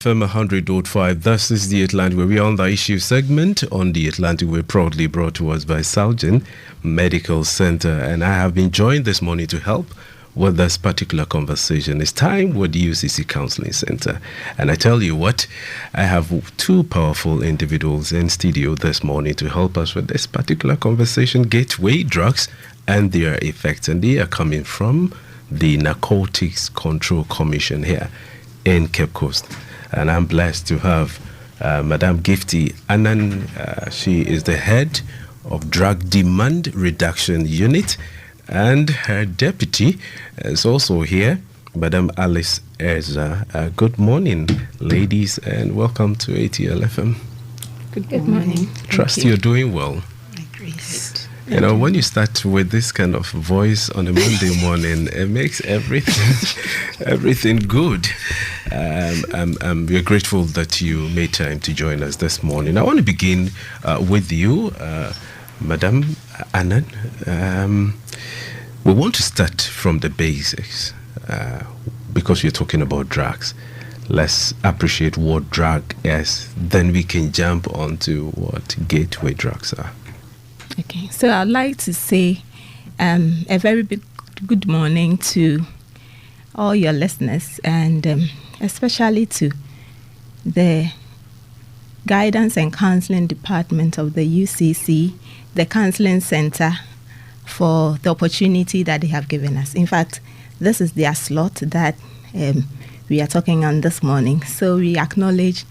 FM 100.5. This is the Atlantic, where we are on the issue segment on the Atlantic. We're proudly brought to us by Southern Medical Center, and I have been joined this morning to help with this particular conversation. It's time with the UCC Counseling Center, and I tell you what, I have two powerful individuals in studio this morning to help us with this particular conversation: gateway drugs and their effects, and they are coming from the Narcotics Control Commission here in Cape Coast. And I'm blessed to have Madam Gifty Annan. She is the head of Drug Demand Reduction Unit, and her deputy is also here, Madam Alice Ezra. Good morning, ladies, and welcome to ATL FM. Good morning. Trust you're doing well. By grace. You know, when you start with this kind of voice on a Monday morning, it makes everything good. We're grateful that you made time to join us this morning. I want to begin with you, Madam Annan. We want to start from the basics because you're talking about drugs. Let's appreciate what drug is, then we can jump on to what gateway drugs are. Okay, so I'd like to say a very big good morning to all your listeners, and especially to the Guidance and Counseling Department of the UCC, the Counseling Center, for the opportunity that they have given us. In fact, this is their slot that we are talking on this morning. So we acknowledge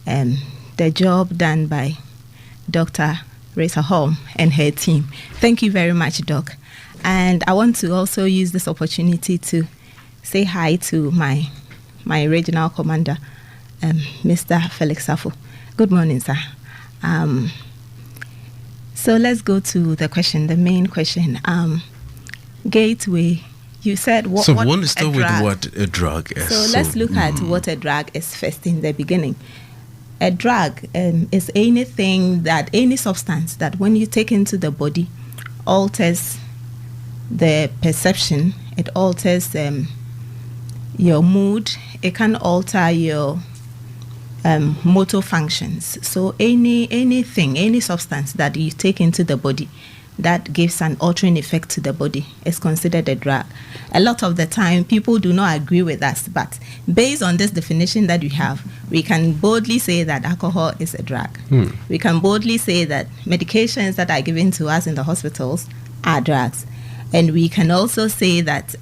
the job done by Dr. Reza Holm and her team. Thank you very much, Doc. And I want to also use this opportunity to say hi to my regional commander, Mr. Felix Safo. Good morning, sir. So let's go to the question, the main question. Gateway, you said what? So we want to start with what a drug is. So let's look at what a drug is first in the beginning. A drug is any substance that when you take into the body alters the perception, it alters your mood, it can alter your motor functions. So any substance that you take into the body that gives an altering effect to the body is considered a drug. A lot of the time, people do not agree with us, but based on this definition that we have, we can boldly say that alcohol is a drug. We can boldly say that medications that are given to us in the hospitals are drugs. And we can also say that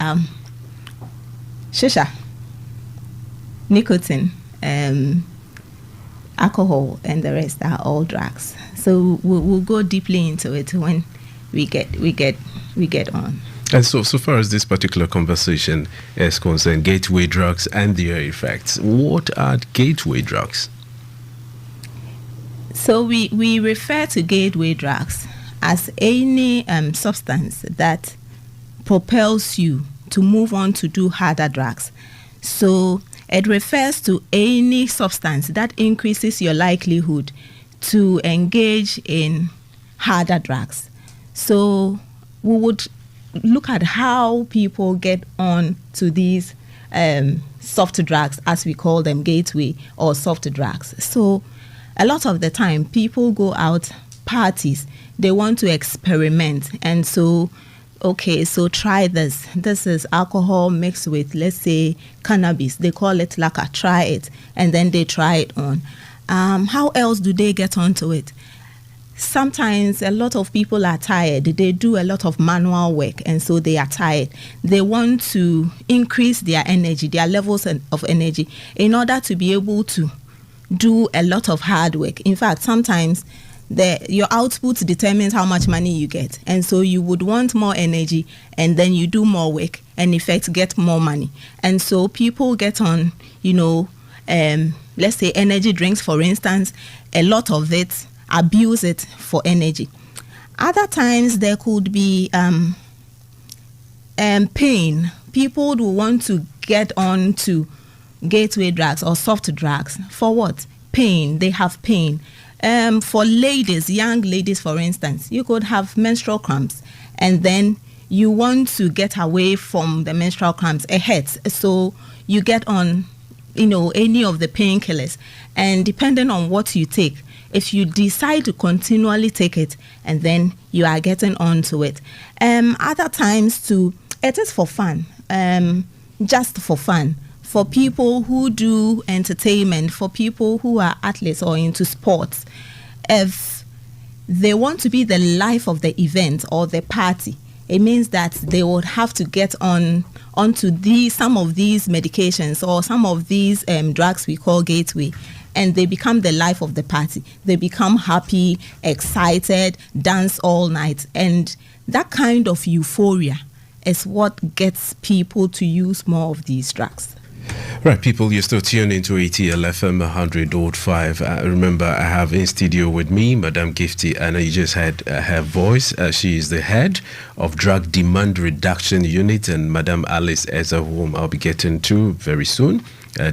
shisha, nicotine, alcohol, and the rest are all drugs. So we'll go deeply into it when we get on. And so far as this particular conversation is concerned, gateway drugs and their effects, what are gateway drugs? So we refer to gateway drugs as any substance that propels you to move on to do harder drugs. So it refers to any substance that increases your likelihood to engage in harder drugs. So we would look at how people get on to these soft drugs, as we call them, gateway or soft drugs. So a lot of the time, people go out parties, they want to experiment, and so try this. This is alcohol mixed with, let's say, cannabis. They call it like try it, and then they try it on. How else do they get onto it? Sometimes a lot of people are tired. They do a lot of manual work, and so they are tired. They want to increase their energy, their levels of energy, in order to be able to do a lot of hard work. In fact, sometimes your output determines how much money you get, and so you would want more energy, and then you do more work, and in fact get more money. And so people get on, let's say energy drinks, for instance. A lot of it, abuse it for energy. Other times there could be pain. People will want to get on to gateway drugs or soft drugs. For what? Pain. They have pain. For ladies, young ladies, for instance, you could have menstrual cramps, and then you want to get away from the menstrual cramps. It hurts. So you get on any of the painkillers. And depending on what you take, if you decide to continually take it, and then you are getting onto it. Other times too, it is for fun, just for fun. For people who do entertainment, for people who are athletes or into sports, if they want to be the life of the event or the party, it means that they would have to get onto some of these medications or some of these drugs we call gateway, and they become the life of the party. They become happy, excited, dance all night, and that kind of euphoria is what gets people to use more of these drugs. Right, people, you're still tuned into ATL FM 100.5. Remember, I have in studio with me Madam Gifty, and you just heard her voice. She is the head of Drug Demand Reduction Unit, and Madam Alice Eza, whom I'll be getting to very soon,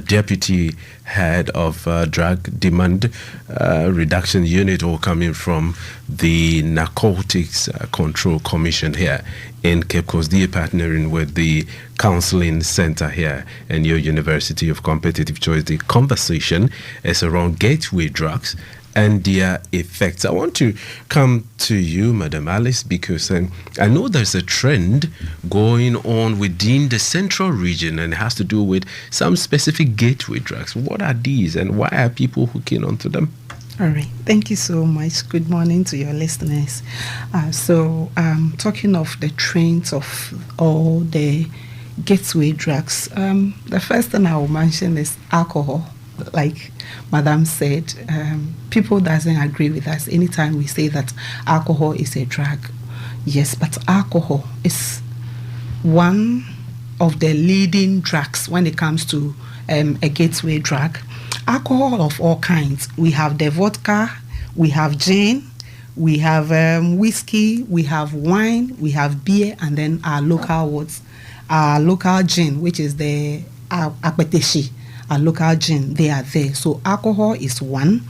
Deputy Head of Drug Demand Reduction Unit, all coming from the Narcotics Control Commission here in Cape Coast, partnering with the Counseling Center here in your University of Competitive Choice. The conversation is around gateway drugs and their effects. I want to come to you, Madam Alice, because I know there's a trend going on within the central region, and it has to do with some specific gateway drugs. What are these, and why are people hooking onto them? All right. Thank you so much. Good morning to your listeners. Talking of the trends of all the gateway drugs, the first thing I will mention is alcohol. Like Madam said, people doesn't agree with us anytime we say that alcohol is a drug. Yes, but alcohol is one of the leading drugs when it comes to a gateway drug. Alcohol of all kinds. We have the vodka, we have gin, we have whiskey, we have wine, we have beer, and then our local gin, which is the Akpeteshi, our local gin. They are there. So alcohol is one.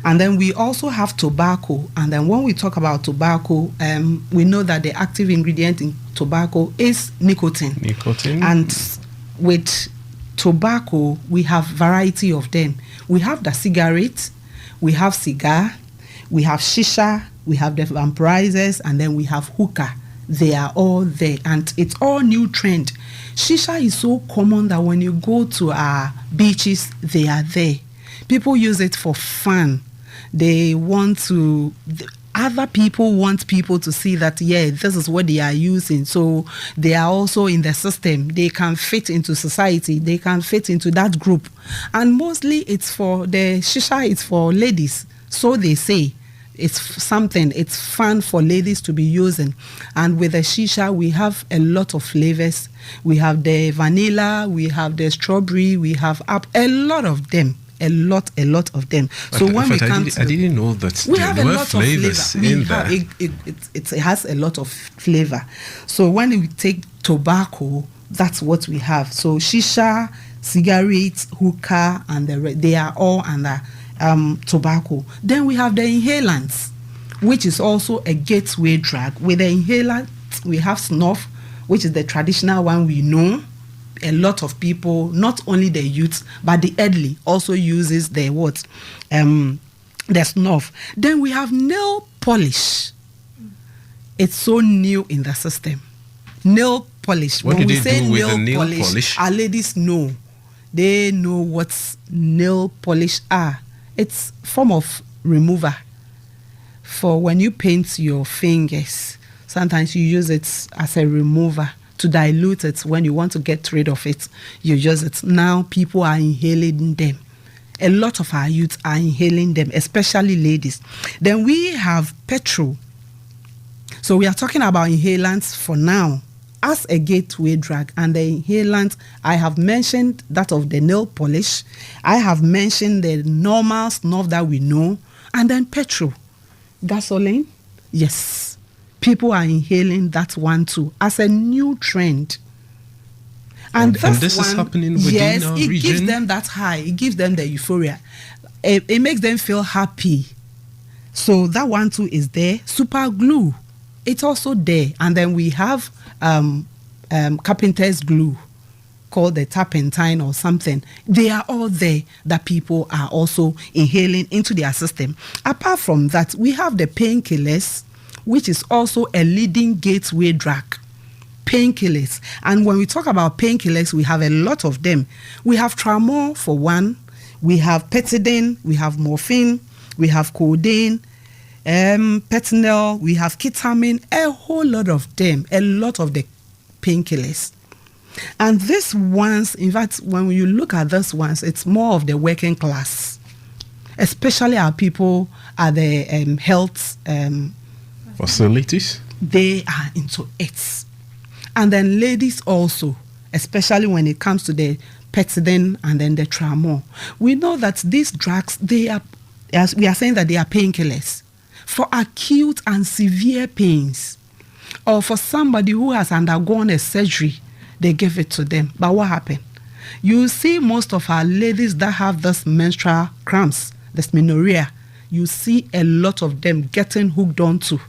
And then we also have tobacco. And then when we talk about tobacco, we know that the active ingredient in tobacco is nicotine. And with tobacco, we have variety of them. We have the cigarette, we have cigar, we have shisha, we have the vaporizers, and then we have hookah. They are all there, and it's all new trend. Shisha is so common that when you go to our beaches, they are there. People use it for fun. Other people want people to see that, this is what they are using. So they are also in the system. They can fit into society. They can fit into that group. And mostly it's for the shisha, it's for ladies. So they say it's fun for ladies to be using. And with the shisha, we have a lot of flavors. We have the vanilla, we have the strawberry, we have a lot of them. A lot of them. So when we come I didn't know that we have a lot flavors of flavor. It has a lot of flavor. So when we take tobacco, that's what we have. So shisha, cigarettes, hookah, and they are all under tobacco. Then we have the inhalants, which is also a gateway drug. With the inhalant, we have snuff, which is the traditional one we know. A lot of people, not only the youth, but the elderly also uses the snuff. Then we have nail polish. It's so new in the system. Nail polish. What do they do with the nail polish? Our ladies know. They know what nail polish are. It's form of remover. For when you paint your fingers, sometimes you use it as a remover. To dilute it when you want to get rid of it, you use it. Now people are inhaling them. A lot of our youth are inhaling them, especially ladies. Then we have petrol. So we are talking about inhalants for now as a gateway drug. And the inhalant, I have mentioned that of the nail polish. I have mentioned the normal snuff that we know. And then petrol. Gasoline, yes. People are inhaling that one too as a new trend. And this is happening within our region? Yes, it gives them that high. It gives them the euphoria. It makes them feel happy. So that one too is there. Super glue, it's also there. And then we have carpenter's glue. called the turpentine or something. They are all there that people are also inhaling into their system. Apart from that, we have the painkillers, which is also a leading gateway drug. Painkillers. And when we talk about painkillers, we have a lot of them. We have Tramor for one, we have Petidine, we have morphine, we have codeine, Petinel, we have ketamine, a whole lot of them, a lot of the painkillers. And these ones, in fact, when you look at these ones, it's more of the working class, especially our people at the health facilities. They are into it. And then ladies also, especially when it comes to the Petidine and then the Tramor. We know that these drugs, they are, as we are saying, that they are painkillers for acute and severe pains, or for somebody who has undergone a surgery, they give it to them. But what happened? You see most of our ladies that have this menstrual cramps, this menorrhea, you see a lot of them getting hooked onto.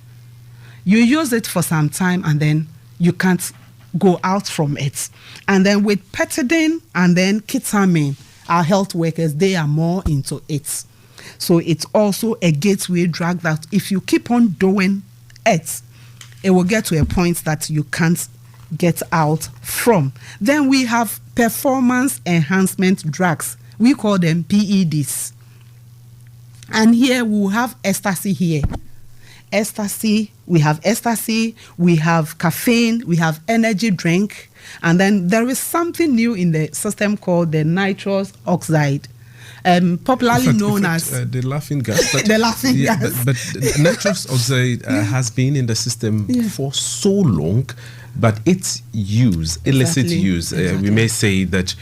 You use it for some time and then you can't go out from it. And then with Petidine and then ketamine, our health workers, they are more into it. So it's also a gateway drug that if you keep on doing it, it will get to a point that you can't get out from. Then we have performance enhancement drugs. We call them PEDs. And here we have ecstasy here. Ecstasy, we have caffeine, we have energy drink, and then there is something new in the system called the nitrous oxide, popularly known as the laughing gas. The laughing gas. But nitrous oxide has been in the system for so long, but its use, illicit use, we may say that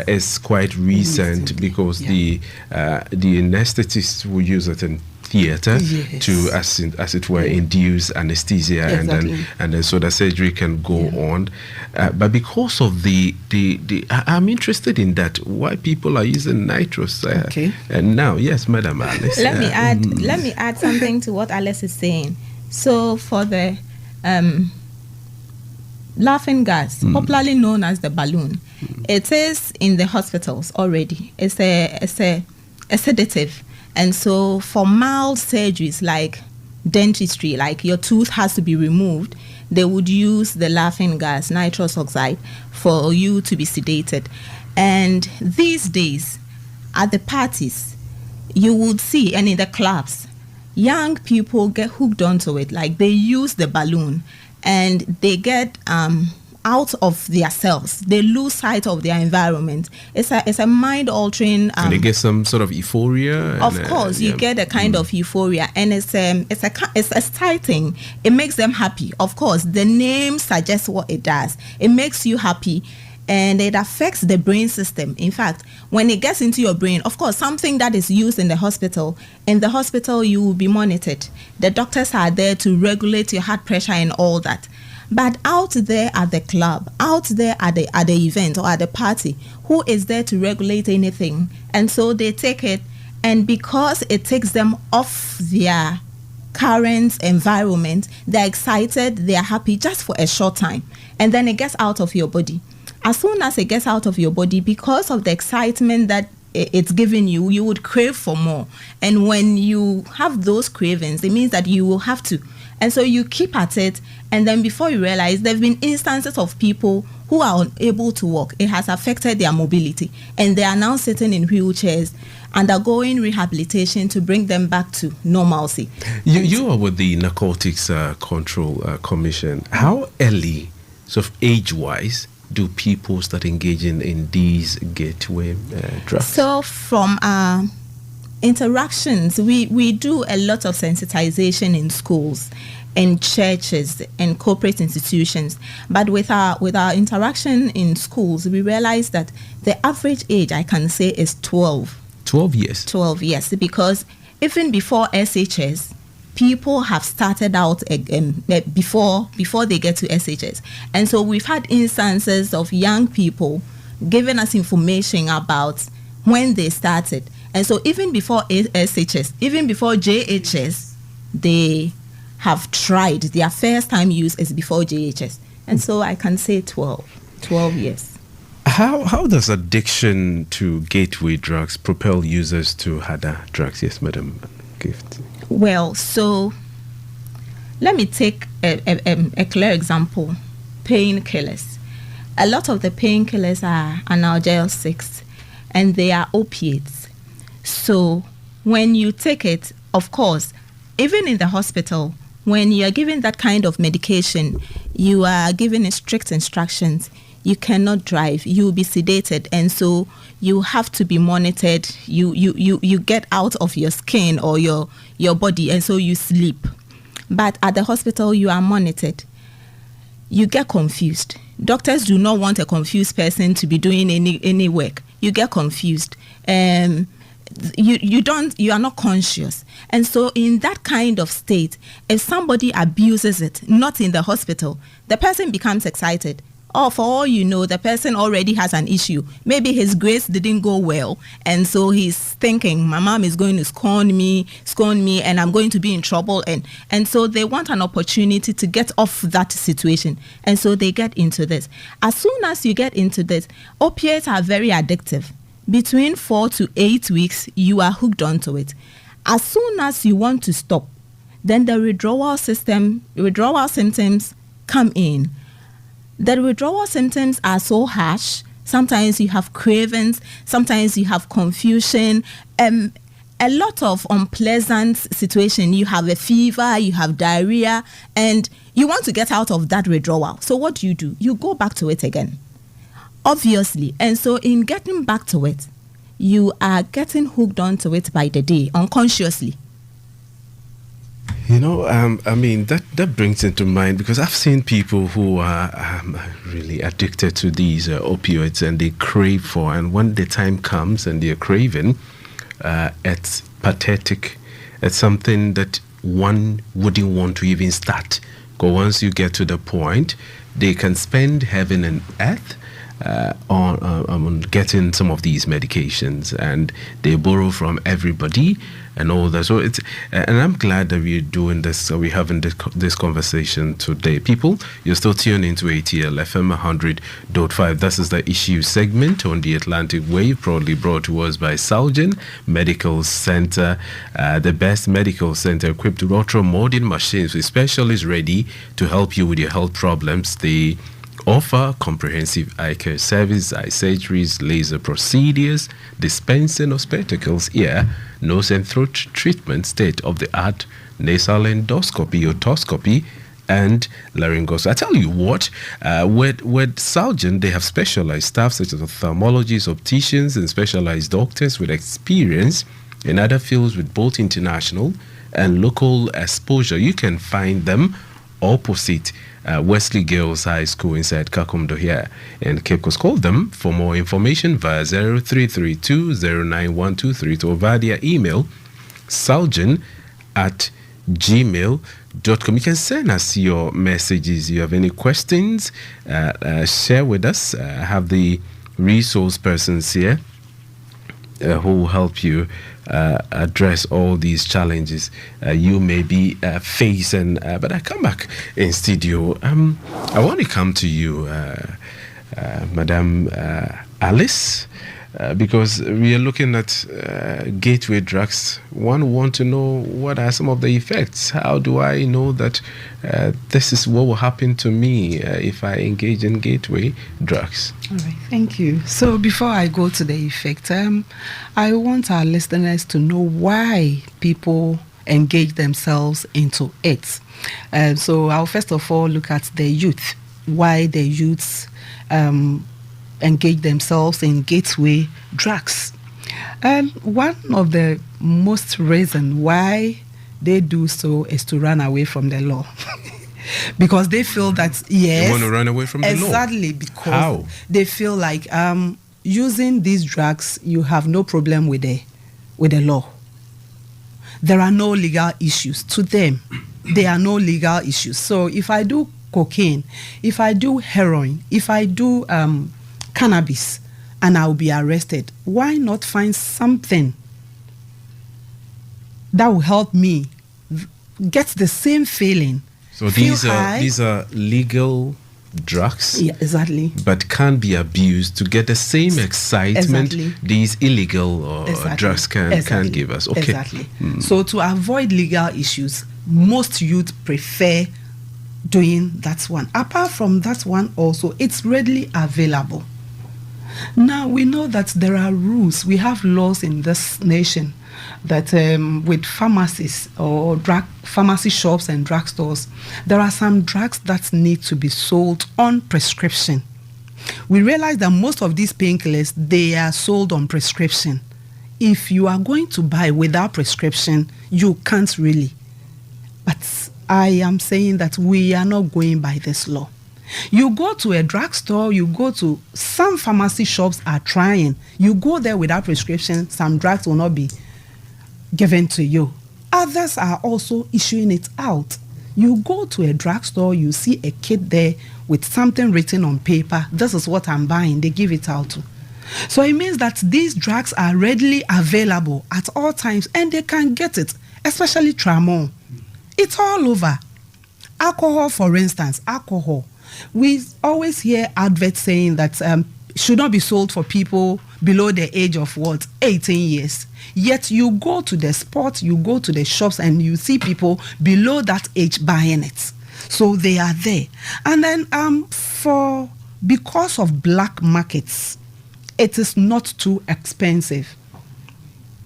is quite recent because the anesthetists will use it in theater to, as it were, induce anesthesia, and then so the surgery can go on. But because of the I'm interested in that, why people are using nitrous. And now, yes, Madam Alice. Let me add something to what Alice is saying. So for the laughing gas, popularly known as the balloon, it is in the hospitals already. It's a sedative. And so for mild surgeries like dentistry, like your tooth has to be removed, they would use the laughing gas, nitrous oxide, for you to be sedated. And these days, at the parties, you would see, and in the clubs, young people get hooked onto it. Like they use the balloon and they get out of their cells. They lose sight of their environment. It's a mind-altering. And they get some sort of euphoria. Of course, you get a kind of euphoria, and it's exciting. It makes them happy. Of course, the name suggests what it does. It makes you happy, and it affects the brain system. In fact, when it gets into your brain, of course, something that is used in the hospital. In the hospital, you will be monitored. The doctors are there to regulate your heart pressure and all that. But out there at the club, out there at the event or at the party, who is there to regulate anything? And so they take it, and because it takes them off their current environment, they're excited, they're happy just for a short time, and then it gets out of your body. As soon as it gets out of your body, because of the excitement that it's giving you, you would crave for more. And when you have those cravings, it means that you will have to. And so you keep at it, and then before you realize, there have been instances of people who are unable to walk. It has affected their mobility, and they are now sitting in wheelchairs, undergoing rehabilitation to bring them back to normalcy. You are with the Narcotics Control Commission. How early, sort of age-wise, do people start engaging in these gateway drugs? So from our interactions, we do a lot of sensitization in schools, in churches, and corporate institutions. But with our interaction in schools, we realize that the average age, I can say, is 12. 12 years? 12 years, because even before SHS, people have started out before they get to SHS. And so we've had instances of young people giving us information about when they started. And so even before SHS, even before JHS, they have tried. Their first time use is before JHS. And so I can say 12 years. How does addiction to gateway drugs propel users to harder drugs? Yes, Madam Gift. Well, so let me take a clear example. Painkillers. A lot of the painkillers are analgesics, and they are opiates. So when you take it, of course, even in the hospital, when you are given that kind of medication, you are given strict instructions. You cannot drive. You will be sedated, and so you have to be monitored. You get out of your skin or your body, and so you sleep. But at the hospital, you are monitored. You get confused. Doctors do not want a confused person to be doing any work. You get confused. You are not conscious. And so in that kind of state, if somebody abuses it, not in the hospital, the person becomes excited. Or for all you know, the person already has an issue. Maybe his grades didn't go well, and so he's thinking, my mom is going to scorn me, and I'm going to be in trouble. And so they want an opportunity to get off that situation. And so they get into this. As soon as you get into this, opiates are very addictive. Between 4 to 8 weeks, you are hooked onto it. As soon as you want to stop, then the withdrawal symptoms come in. The withdrawal symptoms are so harsh. Sometimes you have cravings, sometimes you have confusion, a lot of unpleasant situation. You have a fever, you have diarrhea, and you want to get out of that withdrawal. So what do? You go back to it again, obviously. And so in getting back to it, you are getting hooked onto it by the day, unconsciously. You know, I mean, that brings into mind, because I've seen people who are really addicted to these opioids, and they crave for, and when the time comes and they're craving, it's pathetic. It's something that one wouldn't want to even start. Because once you get to the point, they can spend heaven and earth on getting some of these medications, and they borrow from everybody and all that. So it's, and I'm glad that we're doing this, so we're having this conversation today. People, you're still tuned into ATL FM 100.5. This is the issue segment on the Atlantic Wave, proudly brought to us by Salgen Medical Center, the best medical center equipped with ultra-modern machines with specialists ready to help you with your health problems. They offer comprehensive eye care service, eye surgeries, laser procedures, dispensing of spectacles, ear, nose and throat treatment, state-of-the-art nasal endoscopy, otoscopy, and laryngoscopy. I tell you what, with Salgen, they have specialized staff such as ophthalmologists, opticians, and specialized doctors with experience in other fields with both international and local exposure. You can find them opposite Wesley Girls High School inside Kakumdo here in Cape Coast. Call them for more information via 0332091232 or via their email salgen@gmail.com. You can send us your messages. You have any questions, share with us. I have the resource persons here who will help you address all these challenges you may be facing. But I come back in studio. I want to come to you, Madam Alice, because we are looking at gateway drugs. One want to know, what are some of the effects? How do I know that this is what will happen to me if I engage in gateway drugs? All right, thank you. So before I go to the effect, I want our listeners to know why people engage themselves into it. So I'll first of all look at the youth, why the youths engage themselves in gateway drugs. And one of the most reasons why they do so is to run away from the law. Because they feel that, yes, you want to run away from the law? Exactly, because how? They feel like using these drugs, you have no problem with the law. There are no legal issues to them. There are no legal issues. So if I do cocaine, if I do heroin, if I do cannabis, and I'll be arrested, why not find something that will help me get the same feeling? So these are legal drugs. Yeah, exactly. But can be abused to get the same excitement Exactly. these illegal drugs can give us. Okay. Exactly. So to avoid legal issues, most youth prefer doing that one. Apart from that one also, it's readily available. Now, we know that there are rules. We have laws in this nation that with pharmacies or pharmacy shops and drugstores, there are some drugs that need to be sold on prescription. We realize that most of these painkillers, they are sold on prescription. If you are going to buy without prescription, you can't really. But I am saying that we are not going by this law. You go to a drugstore, you go to some pharmacy shops are trying. You go there without prescription, some drugs will not be given to you. Others are also issuing it out. You go to a drugstore, you see a kid there with something written on paper. This is what I'm buying. They give it out to. So it means that these drugs are readily available at all times and they can get it, especially Tramol. It's all over. Alcohol, for instance, alcohol. We always hear adverts saying that should not be sold for people below the age of 18 years. Yet you go to the spots, you go to the shops, and you see people below that age buying it. So they are there. And then because of black markets, it is not too expensive.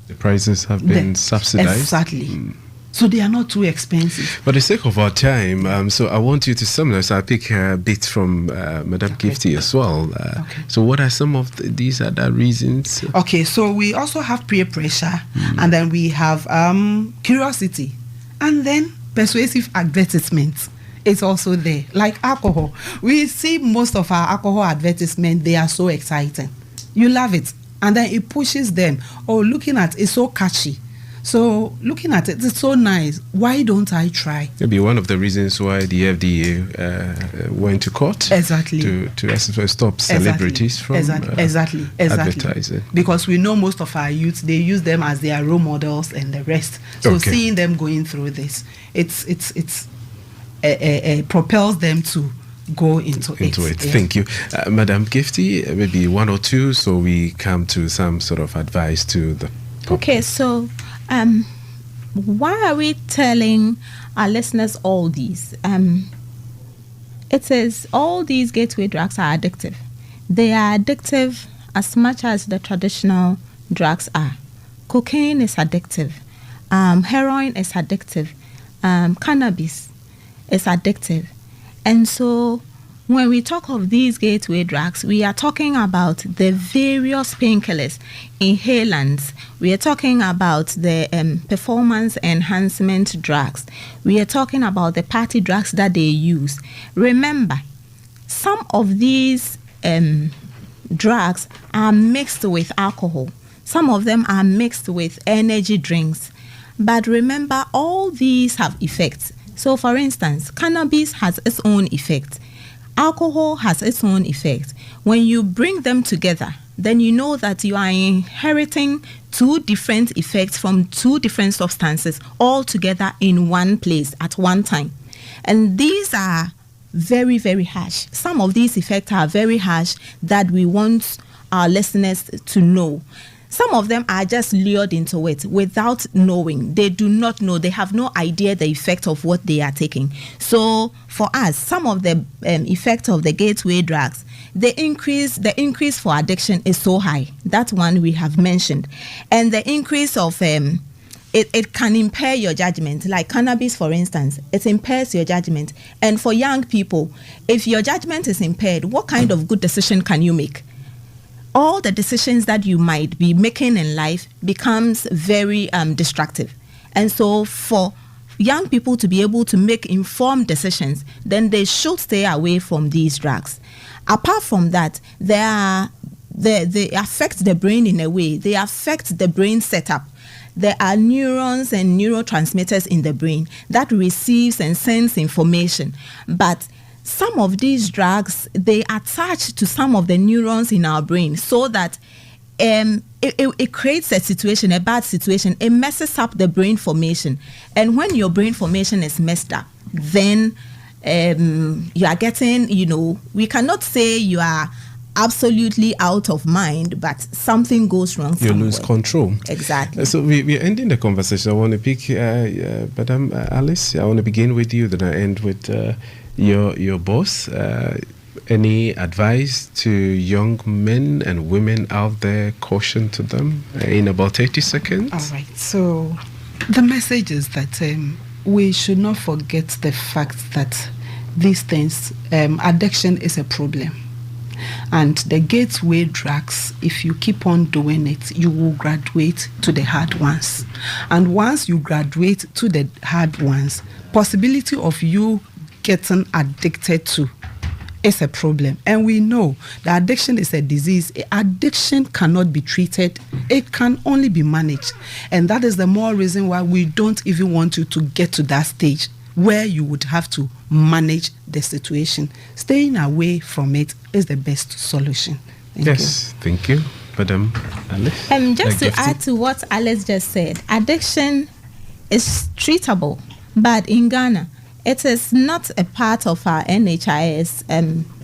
The prices have been subsidized. Exactly. So they are not too expensive. For the sake of our time, so I want you to summarize. I'll pick a bit from Madam Gifty as well. So what are some of these other reasons? Okay, so we also have peer pressure, and then we have curiosity, and then persuasive advertisements. It's also there. Like alcohol. We see most of our alcohol advertisements, they are so exciting. You love it. And then it pushes them. Oh, looking at it's so catchy. So looking at it, it's so nice. Why don't I try? Maybe one of the reasons why the FDA went to court. Exactly. To stop celebrities from exactly. advertising. Because we know most of our youth, they use them as their role models and the rest. So seeing them going through this, it's propels them to go into it. Yeah. Thank you. Madam Gifty, maybe one or two, so we come to some sort of advice to the public. Okay, so why are we telling our listeners all these? It says all these gateway drugs are addictive. They are addictive as much as the traditional drugs are. Cocaine is addictive. Heroin is addictive. Cannabis is addictive. And so when we talk of these gateway drugs, we are talking about the various painkillers, inhalants. We are talking about the performance enhancement drugs. We are talking about the party drugs that they use. Remember, some of these drugs are mixed with alcohol. Some of them are mixed with energy drinks. But remember, all these have effects. So, for instance, cannabis has its own effect. Alcohol has its own effect. When you bring them together, then you know that you are inheriting two different effects from two different substances all together in one place at one time. And these are very, very harsh. Some of these effects are very harsh that we want our listeners to know. Some of them are just lured into it without knowing. They do not know. They have no idea the effect of what they are taking. So for us, some of the effect of the gateway drugs, the increase for addiction is so high. That one we have mentioned. And the increase of it can impair your judgment. Like cannabis, for instance, it impairs your judgment. And for young people, if your judgment is impaired, what kind of good decision can you make? All the decisions that you might be making in life becomes very destructive. And so for young people to be able to make informed decisions, then they should stay away from these drugs. Apart from that, they affect the brain in a way. They affect the brain setup. There are neurons and neurotransmitters in the brain that receives and sends information. But some of these drugs, they attach to some of the neurons in our brain so that it creates a situation, a bad situation. It messes up the brain formation. And when your brain formation is messed up, then you are getting, we cannot say you are absolutely out of mind, but something goes wrong somewhere. You lose control. Exactly. So we're ending the conversation. I want to pick Madam Alice. I want to begin with you, then I end with your boss. Any advice to young men and women out there, caution to them in about 30 seconds? All right. So the message is that we should not forget the fact that these things, addiction is a problem. And the gateway drugs, if you keep on doing it, you will graduate to the hard ones. And once you graduate to the hard ones, possibility of you getting addicted to is a problem. And we know that addiction is a disease. Addiction cannot be treated. It can only be managed. And that is the more reason why we don't even want you to get to that stage where you would have to manage the situation. Staying away from it is the best solution. Thank you. Madam Alice? Just to add to what Alice just said, addiction is treatable, but in Ghana, it is not a part of our NHIS.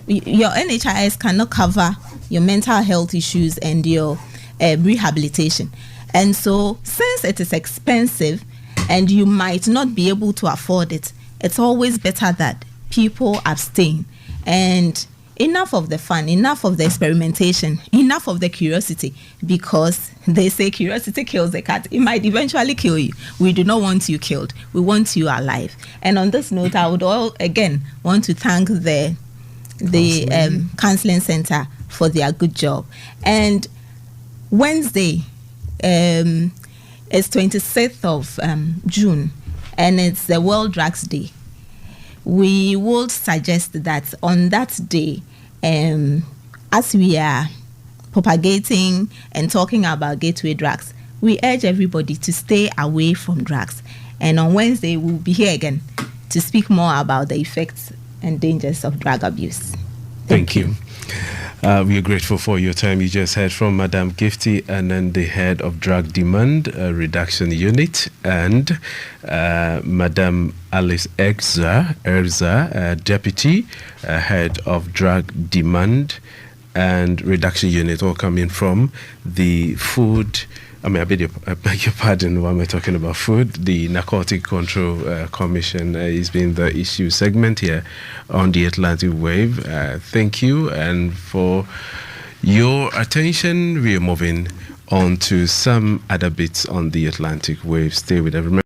Your NHIS cannot cover your mental health issues and your rehabilitation. And so, since it is expensive, and you might not be able to afford it, it's always better that people abstain. And enough of the fun, enough of the experimentation, enough of the curiosity, because they say curiosity kills the cat. It might eventually kill you. We do not want you killed. We want you alive. And on this note, I would again want to thank the counseling center for their good job. And Wednesday, it's 26th of June, and it's the World Drugs Day. We would suggest that on that day, as we are propagating and talking about gateway drugs, we urge everybody to stay away from drugs. And on Wednesday, we'll be here again to speak more about the effects and dangers of drug abuse. Thank you. We are grateful for your time. You just heard from Madam Gifty and then the head of Drug Demand Reduction Unit, and Madam Alice Erza, Deputy Head of Drug Demand and Reduction Unit, all coming from the food. I beg your pardon, why am I talking about food? The Narcotic Control Commission is being the issue segment here on the Atlantic Wave. Thank you, and for your attention, we are moving on to some other bits on the Atlantic Wave. Stay with us.